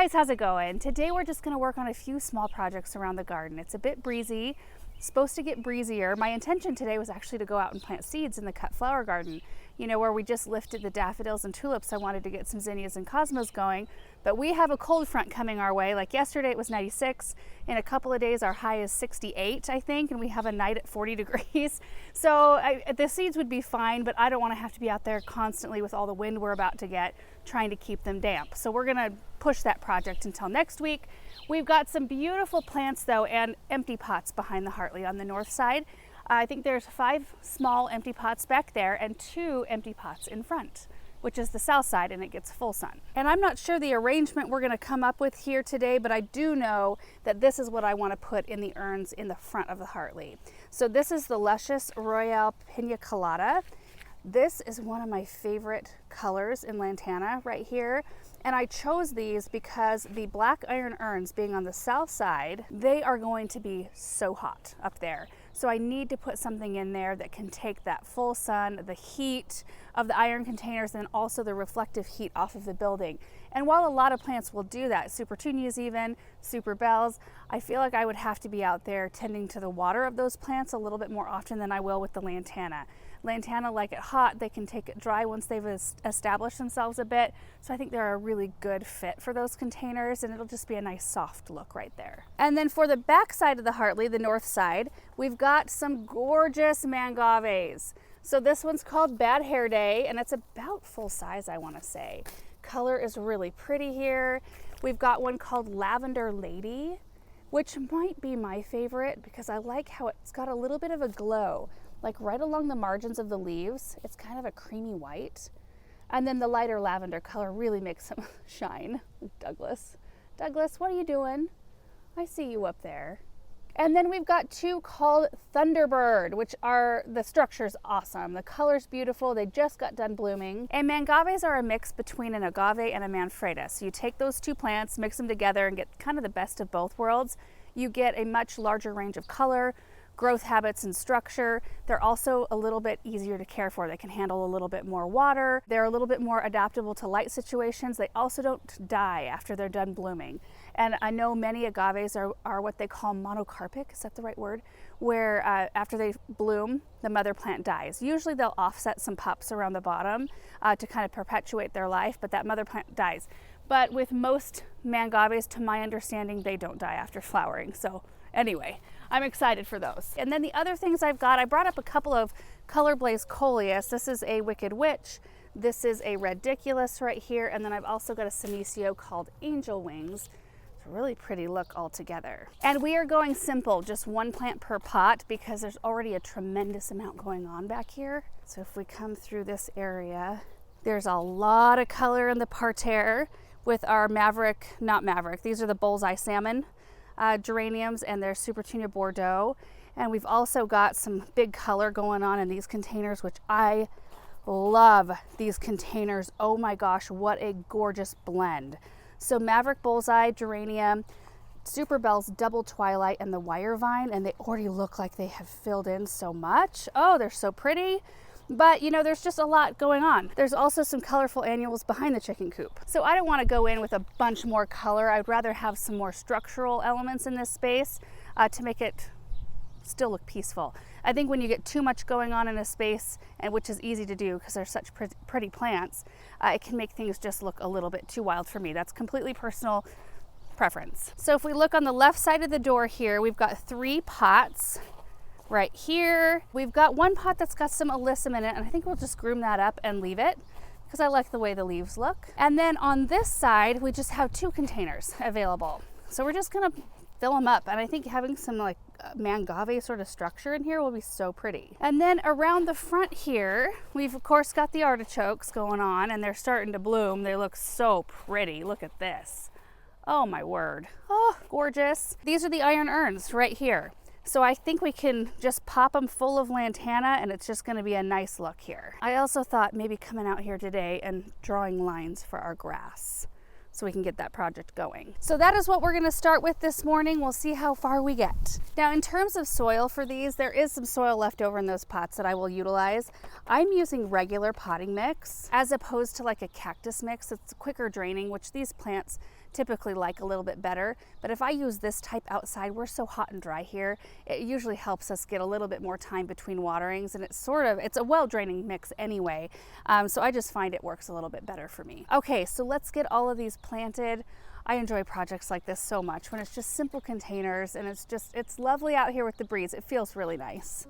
guys, how's it going? Today we're just going to work on a few small projects around the garden. It's a bit breezy, it's supposed to get breezier. My intention today was actually to go out and plant seeds in the cut flower garden, you know, where we just lifted the daffodils and tulips. I wanted to get some zinnias and cosmos going, but we have a cold front coming our way. Like yesterday it was 96. In a couple of days our high is 68, I think, and we have a night at 40 degrees. So the seeds would be fine, but I don't want to have to be out there constantly with all the wind we're about to get trying to keep them damp. So we're gonna push that project until next week. We've got some beautiful plants though, and empty pots behind the Hartley on the north side. I think there's 5 small empty pots back there and 2 empty pots in front, which is the south side, and it gets full sun. And I'm not sure the arrangement we're gonna come up with here today, but I do know that this is what I wanna put in the urns in the front of the Hartley. So this is the Luscious Royale Pina Colada. This is one of my favorite colors in Lantana right here. And I chose these because the black iron urns being on the south side, they are going to be so hot up there. So I need to put something in there that can take that full sun, the heat of the iron containers, and also the reflective heat off of the building. And while a lot of plants will do that, super petunias even, super bells, I feel like I would have to be out there tending to the water of those plants a little bit more often than I will with the Lantana. Lantana like it hot, they can take it dry once they've established themselves a bit. So I think they're a really good fit for those containers, and it'll just be a nice soft look right there. And then for the back side of the Hartley, the north side, we've got some gorgeous mangaves. So this one's called Bad Hair Day, and it's about full size, I want to say. Color is really pretty here. We've got one called Lavender Lady, which might be my favorite because I like how it's got a little bit of a glow, like right along the margins of the leaves. It's kind of a creamy white. And then the lighter lavender color really makes them shine. Douglas, what are you doing? I see you up there. And then we've got 2 called Thunderbird, which are, the structure's awesome. The color's beautiful. They just got done blooming. And mangaves are a mix between an agave and a manfreda. So you take those 2 plants, mix them together, and get kind of the best of both worlds. You get a much larger range of color, growth habits, and structure. They're also a little bit easier to care for. They can handle a little bit more water. They're a little bit more adaptable to light situations. They also don't die after they're done blooming. And I know many agaves are what they call monocarpic, is that the right word? Where after they bloom, the mother plant dies. Usually they'll offset some pups around the bottom to kind of perpetuate their life, but that mother plant dies. But with most mangaves, to my understanding, they don't die after flowering. So anyway, I'm excited for those. And then the other things I've got, I brought up a couple of Color Blaze Coleus. This is a Wicked Witch. This is a Ridiculous right here. And then I've also got a Senecio called Angel Wings. It's a really pretty look altogether. And we are going simple, just 1 plant per pot because there's already a tremendous amount going on back here. So if we come through this area, there's a lot of color in the parterre with our these are the Bullseye Salmon geraniums, and they're Supertunia Bordeaux. And we've also got some big color going on in these containers, which I love these containers. Oh my gosh, what a gorgeous blend. So Maverick Bullseye Geranium, Super Bells Double Twilight, and the Wire Vine, and they already look like they have filled in so much. Oh, they're so pretty. But you know, there's just a lot going on. There's also some colorful annuals behind the chicken coop. So I don't want to go in with a bunch more color. I'd rather have some more structural elements in this space to make it still look peaceful. I think when you get too much going on in a space, and which is easy to do because they're such pretty plants, it can make things just look a little bit too wild for me. That's completely personal preference. So if we look on the left side of the door here, we've got 3 pots. Right here, we've got 1 pot that's got some alyssum in it, and I think we'll just groom that up and leave it because I like the way the leaves look. And then on this side, we just have 2 containers available. So we're just gonna fill them up, and I think having some like mangave sort of structure in here will be so pretty. And then around the front here, we've of course got the artichokes going on, and they're starting to bloom. They look so pretty. Look at this. Oh my word. Oh, gorgeous. These are the iron urns right here. So I think we can just pop them full of lantana, and it's just going to be a nice look here. I also thought maybe coming out here today and drawing lines for our grass so we can get that project going. So that is what we're going to start with this morning. We'll see how far we get. Now in terms of soil for these, there is some soil left over in those pots that I will utilize. I'm using regular potting mix as opposed to like a cactus mix. It's quicker draining, which these plants typically like a little bit better. But if I use this type outside, we're so hot and dry here, it usually helps us get a little bit more time between waterings, and it's a well draining mix anyway. So I just find it works a little bit better for me. Okay, so let's get all of these planted. I enjoy projects like this so much when it's just simple containers, and it's lovely out here with the breeze. It feels really nice.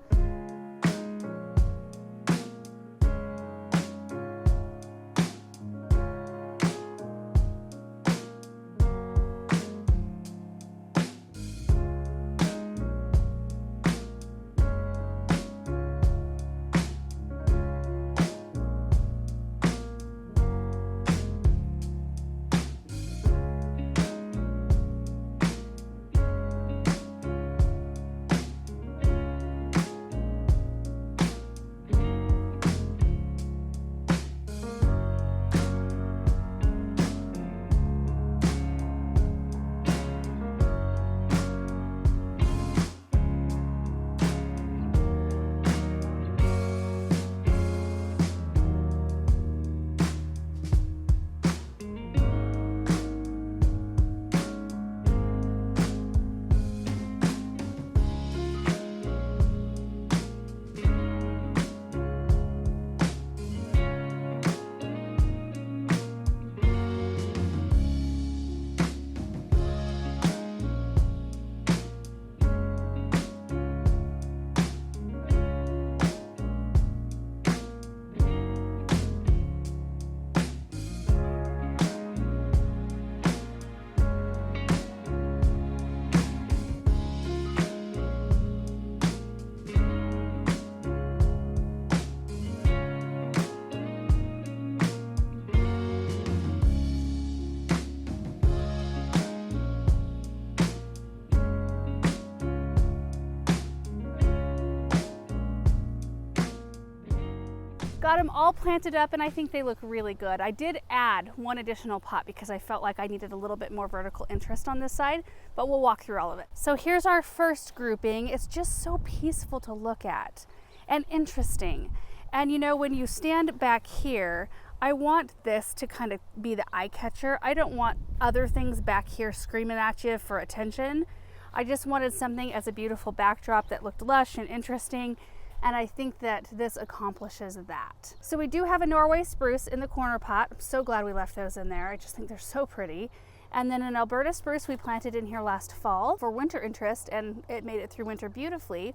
Got them all planted up, and I think they look really good. I did add one additional pot because I felt like I needed a little bit more vertical interest on this side, but we'll walk through all of it. So here's our first grouping. It's just so peaceful to look at and interesting. And you know, when you stand back here, I want this to kind of be the eye catcher. I don't want other things back here screaming at you for attention. I just wanted something as a beautiful backdrop that looked lush and interesting. And I think that this accomplishes that. So we do have a Norway spruce in the corner pot. I'm so glad we left those in there. I just think they're so pretty. And then an Alberta spruce we planted in here last fall for winter interest, and it made it through winter beautifully.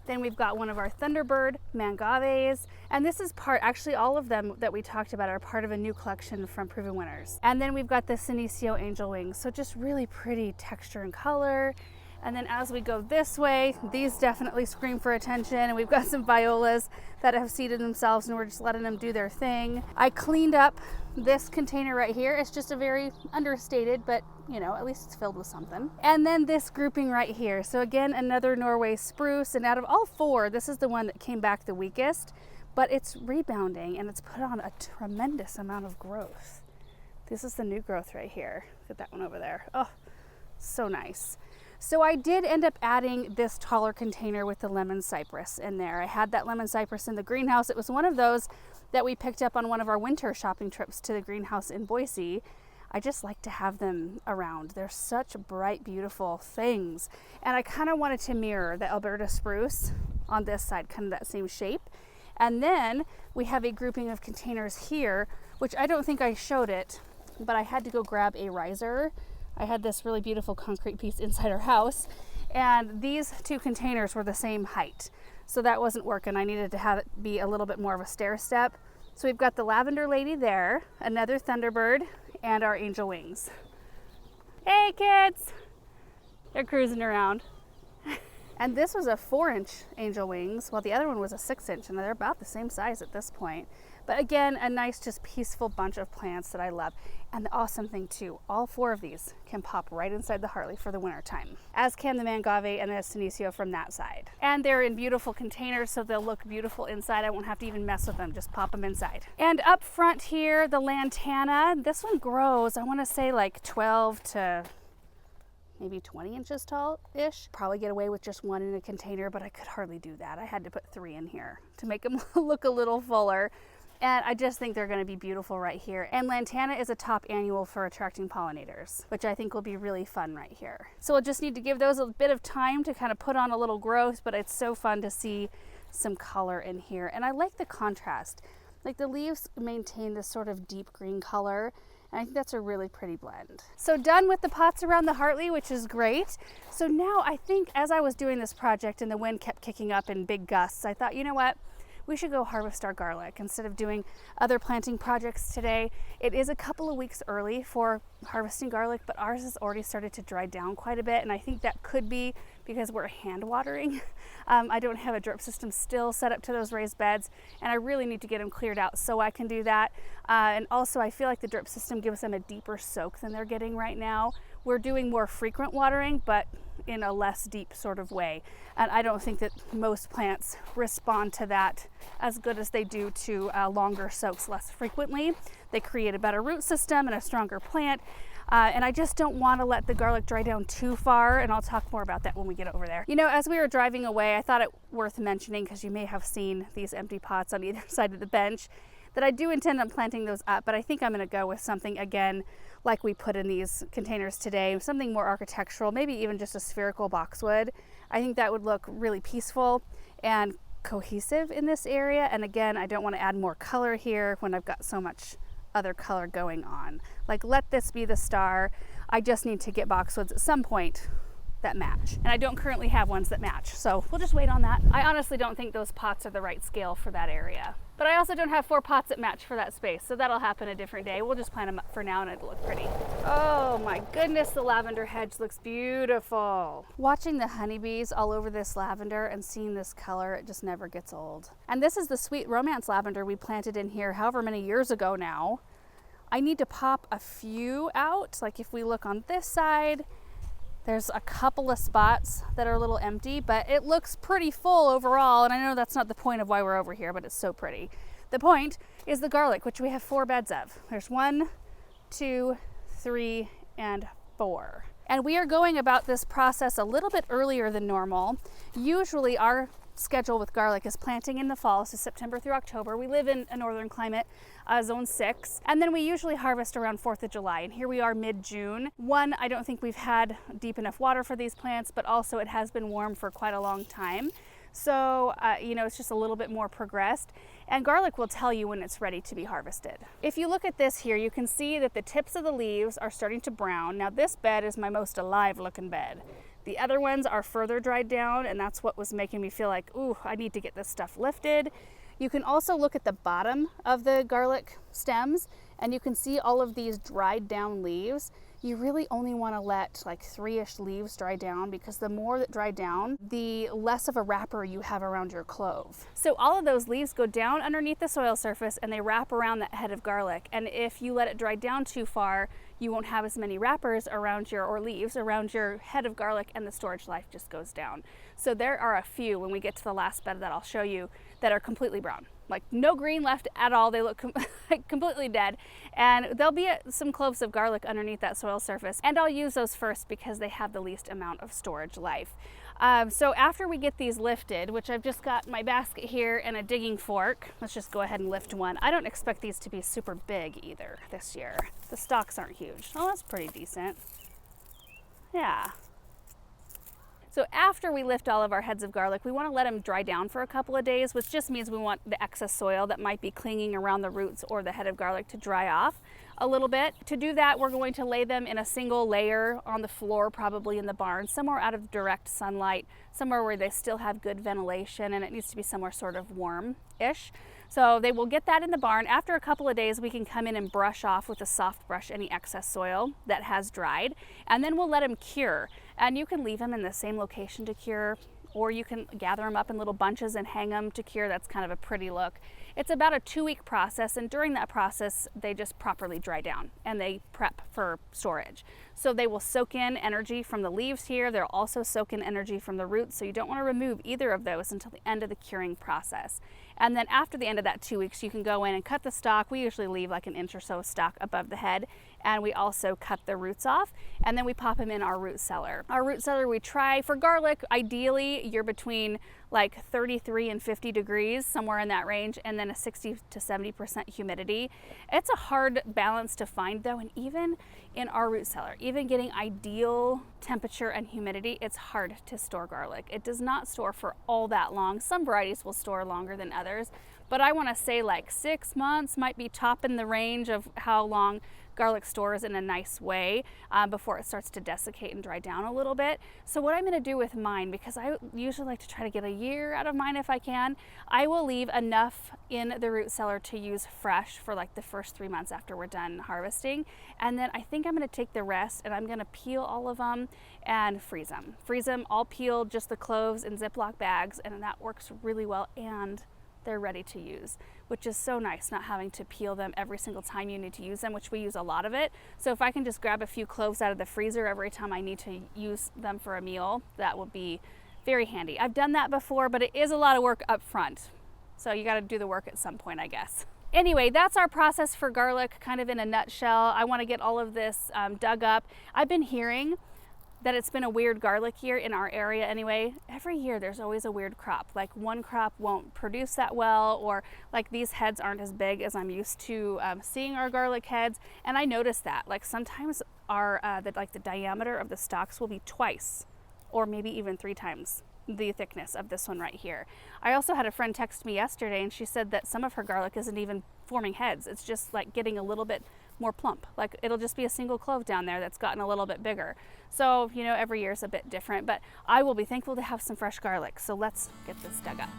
Then we've got one of our Thunderbird mangaves, and this is actually all of them that we talked about are part of a new collection from Proven Winners. And then we've got the Senecio angel wings, so just really pretty texture and color. And then as we go this way, these definitely scream for attention, and we've got some violas that have seated themselves, and we're just letting them do their thing. I cleaned up this container right here. It's just a very understated, but you know, at least it's filled with something. And then this grouping right here. So again, another Norway spruce, and out of all four, this is the one that came back the weakest, but it's rebounding and it's put on a tremendous amount of growth. This is the new growth right here. Look at that one over there. Oh, so nice. So I did end up adding this taller container with the lemon cypress in there. I had that lemon cypress in the greenhouse. It was one of those that we picked up on one of our winter shopping trips to the greenhouse in Boise. I just like to have them around. They're such bright, beautiful things. And I kind of wanted to mirror the Alberta spruce on this side, kind of that same shape. And then we have a grouping of containers here, which I don't think I showed it, but I had to go grab a riser. I had this really beautiful concrete piece inside our house, and these two containers were the same height. So that wasn't working. I needed to have it be a little bit more of a stair step. So we've got the lavender lady there, another Thunderbird, and our angel wings. Hey kids! They're cruising around. And this was a 4-inch angel wings, while the other one was a 6-inch, and they're about the same size at this point. But again, a nice, just peaceful bunch of plants that I love. And the awesome thing too, all 4 of these can pop right inside the Hartley for the winter time, as can the mangave and the Senecio from that side. And they're in beautiful containers, so they'll look beautiful inside. I won't have to even mess with them, just pop them inside. And up front here, the lantana, this one grows, I wanna say like 12 to maybe 20 inches tall-ish. Probably get away with just one in a container, but I could hardly do that. I had to put 3 in here to make them look a little fuller. And I just think they're going to be beautiful right here. And lantana is a top annual for attracting pollinators, which I think will be really fun right here. So we'll just need to give those a bit of time to kind of put on a little growth, but it's so fun to see some color in here. And I like the contrast. Like the leaves maintain this sort of deep green color, and I think that's a really pretty blend. So done with the pots around the Hartley, which is great. So now I think as I was doing this project and the wind kept kicking up in big gusts, I thought, you know what? We should go harvest our garlic instead of doing other planting projects today. It is a couple of weeks early for harvesting garlic, but ours has already started to dry down quite a bit, and I think that could be because we're hand watering. I don't have a drip system still set up to those raised beds, and I really need to get them cleared out so I can do that. And also I feel like the drip system gives them a deeper soak than they're getting right now. We're doing more frequent watering, but in a less deep sort of way. And I don't think that most plants respond to that as good as they do to longer soaks less frequently. They create a better root system and a stronger plant. And I just don't want to let the garlic dry down too far, and I'll talk more about that when we get over there. You know, as we were driving away, I thought it worth mentioning, because you may have seen these empty pots on either side of the bench, that I do intend on planting those up, but I think I'm going to go with something, again, like we put in these containers today, something more architectural, maybe even just a spherical boxwood. I think that would look really peaceful and cohesive in this area. And again, I don't want to add more color here when I've got so much other color going on. Like, let this be the star. I just need to get boxwoods at some point that match. And I don't currently have ones that match, so we'll just wait on that. I honestly don't think those pots are the right scale for that area. But I also don't have 4 pots that match for that space, so that'll happen a different day. We'll just plant them up for now and it'll look pretty. Oh my goodness, the lavender hedge looks beautiful. Watching the honeybees all over this lavender and seeing this color, it just never gets old. And this is the sweet romance lavender we planted in here however many years ago now. I need to pop a few out. Like if we look on this side, there's a couple of spots that are a little empty, but it looks pretty full overall. And I know that's not the point of why we're over here, but it's so pretty. The point is the garlic, which we have 4 beds of. There's 1, 2, 3, and 4. And we are going about this process a little bit earlier than normal. Usually our schedule with garlic is planting in the fall, so September through October. We live in a northern climate, zone 6, and then we usually harvest around 4th of July, and here we are mid-June. One, I don't think we've had deep enough water for these plants, but also it has been warm for quite a long time. So, you know, it's just a little bit more progressed, and garlic will tell you when it's ready to be harvested. If you look at this here, you can see that the tips of the leaves are starting to brown. Now this bed is my most alive looking bed. The other ones are further dried down, and that's what was making me feel like, ooh, I need to get this stuff lifted. You can also look at the bottom of the garlic stems, and you can see all of these dried down leaves. You really only want to let like 3-ish leaves dry down, because the more that dry down, the less of a wrapper you have around your clove. So all of those leaves go down underneath the soil surface and they wrap around that head of garlic. And if you let it dry down too far, you won't have as many wrappers around or leaves around your head of garlic, and the storage life just goes down. So there are a few, when we get to the last bed that I'll show you, that are completely brown. Like no green left at all. They look completely dead. And there'll be some cloves of garlic underneath that soil surface. And I'll use those first because they have the least amount of storage life. So after we get these lifted, which I've just got my basket here and a digging fork, let's just go ahead and lift one. I don't expect these to be super big either this year. The stalks aren't huge. Oh, that's pretty decent. Yeah. So after we lift all of our heads of garlic, we want to let them dry down for a couple of days, which just means we want the excess soil that might be clinging around the roots or the head of garlic to dry off a little bit. To do that, we're going to lay them in a single layer on the floor, probably in the barn, somewhere out of direct sunlight, somewhere where they still have good ventilation, and it needs to be somewhere sort of warm-ish. So they will get that in the barn. After a couple of days, we can come in and brush off with a soft brush any excess soil that has dried, and then we'll let them cure. And you can leave them in the same location to cure, or you can gather them up in little bunches and hang them to cure. That's kind of a pretty look. It's about a 2-week process, and during that process, they just properly dry down and they prep for storage. So they will soak in energy from the leaves here. They'll also soak in energy from the roots, so you don't want to remove either of those until the end of the curing process. And then after the end of that 2 weeks, you can go in and cut the stalk. We usually leave like an inch or so of stalk above the head, and we also cut the roots off, and then we pop them in our root cellar. Our root cellar, we try for garlic, ideally you're between like 33 and 50 degrees, somewhere in that range, and then a 60 to 70% humidity. It's a hard balance to find though, and even in our root cellar, even getting ideal temperature and humidity, it's hard to store garlic. It does not store for all that long. Some varieties will store longer than others, but I want to say like 6 months might be top in the range of how long garlic stores in a nice way before it starts to desiccate and dry down a little bit. So what I'm going to do with mine, because I usually like to try to get a year out of mine if I can, I will leave enough in the root cellar to use fresh for like the first 3 months after we're done harvesting. And then I think I'm going to take the rest and I'm going to peel all of them and freeze them. Freeze them all peeled, just the cloves in Ziploc bags, and that works really well, and they're ready to use, which is so nice, not having to peel them every single time you need to use them, which we use a lot of it. So if I can just grab a few cloves out of the freezer every time I need to use them for a meal, that will be very handy. I've done that before, but it is a lot of work up front. So you got to do the work at some point, I guess. Anyway, that's our process for garlic, kind of in a nutshell. I want to get all of this dug up. I've been hearing that it's been a weird garlic year in our area anyway. Every year there's always a weird crop. Like one crop won't produce that well, or like these heads aren't as big as I'm used to seeing our garlic heads. And I noticed that like sometimes our the diameter of the stalks will be twice or maybe even 3 times the thickness of this one right here. I also had a friend text me yesterday and she said that some of her garlic isn't even forming heads. It's just like getting a little bit more plump. Like it'll just be a single clove down there that's gotten a little bit bigger. So, you know, every year is a bit different, but I will be thankful to have some fresh garlic. So let's get this dug up.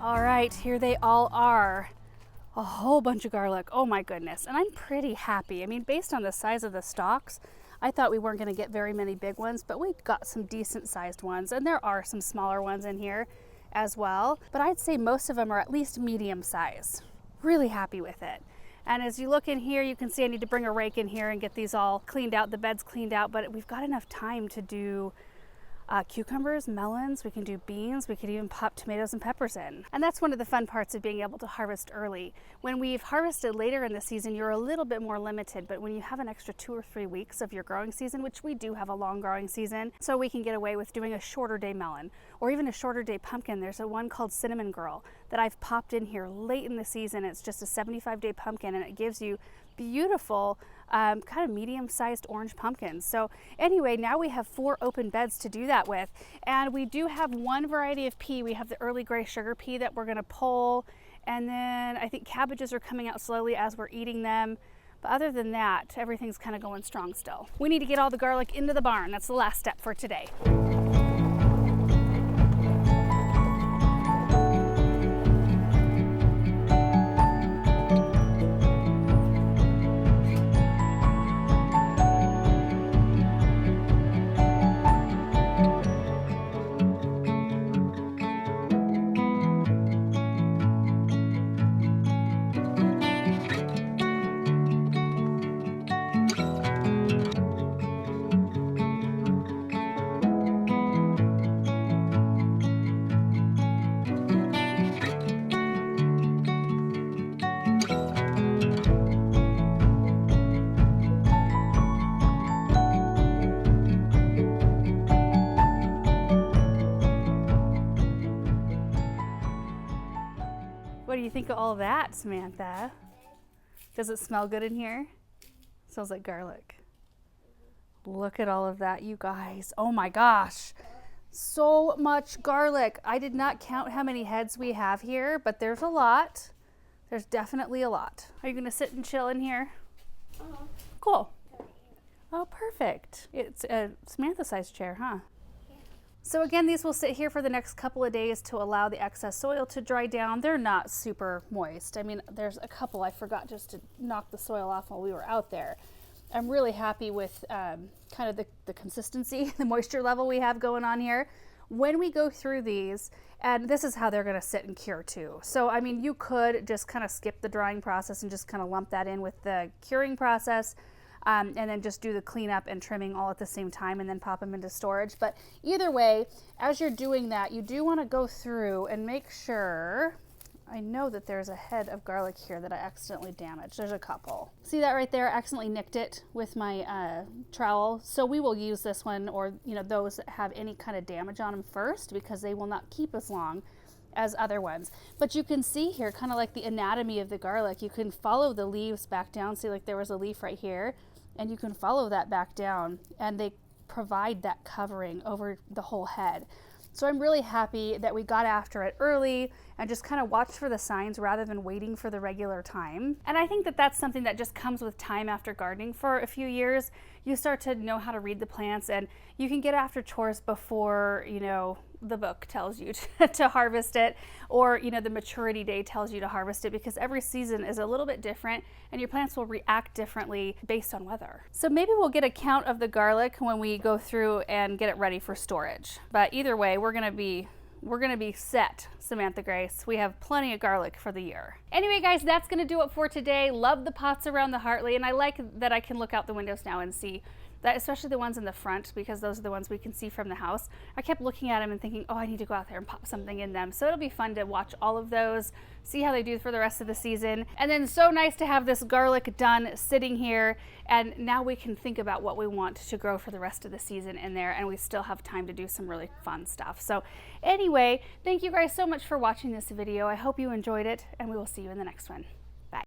All right, here they all are. A whole bunch of garlic. Oh my goodness. And I'm pretty happy. I mean, based on the size of the stalks, I thought we weren't going to get very many big ones, but we got some decent sized ones, and there are some smaller ones in here as well. But I'd say most of them are at least medium size. Really happy with it. And as you look in here, you can see I need to bring a rake in here and get these all cleaned out, the beds cleaned out, but we've got enough time to do cucumbers, melons, we can do beans, we could even pop tomatoes and peppers in. And that's one of the fun parts of being able to harvest early. When we've harvested later in the season, you're a little bit more limited, but when you have an extra 2 or 3 weeks of your growing season, which we do have a long growing season, so we can get away with doing a shorter day melon or even a shorter day pumpkin. There's a one called Cinnamon Girl that I've popped in here late in the season. It's just a 75-day pumpkin, and it gives you beautiful kind of medium-sized orange pumpkins. So anyway, now we have 4 open beds to do that with, and we do have one variety of pea. We have the early gray sugar pea that we're going to pull, and then I think cabbages are coming out slowly as we're eating them. But other than that, everything's kind of going strong still. We need to get all the garlic into the barn. That's the last step for today. think of all that, Samantha? Does it smell good in here? Smells like garlic. Look at all of that, you guys. Oh my gosh. So much garlic. I did not count how many heads we have here, but there's a lot. There's definitely a lot. Are you gonna sit and chill in here? Cool. Oh, perfect. It's a Samantha-sized chair, huh? Yeah. So again, these will sit here for the next couple of days to allow the excess soil to dry down. They're not super moist. I mean, there's a couple I forgot just to knock the soil off while we were out there. I'm really happy with kind of the consistency, the moisture level we have going on here. When we go through these, and this is how they're gonna sit and cure too. So, I mean, you could just kind of skip the drying process and just kind of lump that in with the curing process, and then just do the cleanup and trimming all at the same time and then pop them into storage. But either way, as you're doing that, you do wanna go through and make sure, I know that there's a head of garlic here that I accidentally damaged. There's a couple. See that right there? I accidentally nicked it with my trowel. So we will use this one, or those that have any kind of damage on them first, because they will not keep as long as other ones. But you can see here kind of like the anatomy of the garlic. You can follow the leaves back down. See, like there was a leaf right here, and you can follow that back down, and they provide that covering over the whole head. So I'm really happy that we got after it early and just kind of watched for the signs rather than waiting for the regular time. And I think that that's something that just comes with time after gardening for a few years. You start to know how to read the plants, and you can get after chores before, the book tells you to harvest it, or, the maturity day tells you to harvest it, because every season is a little bit different and your plants will react differently based on weather. So maybe we'll get a count of the garlic when we go through and get it ready for storage. But either way, we're gonna be set, Samantha Grace. We have plenty of garlic for the year. Anyway, guys, that's gonna do it for today. Love the pots around the Hartley, and I like that I can look out the windows now and see that, especially the ones in the front, because those are the ones we can see from the house. I kept looking at them and thinking, oh, I need to go out there and pop something in them. So it'll be fun to watch all of those, see how they do for the rest of the season. And then so nice to have this garlic done sitting here. And now we can think about what we want to grow for the rest of the season in there. And we still have time to do some really fun stuff. So anyway, thank you guys so much for watching this video. I hope you enjoyed it, and we will see you in the next one.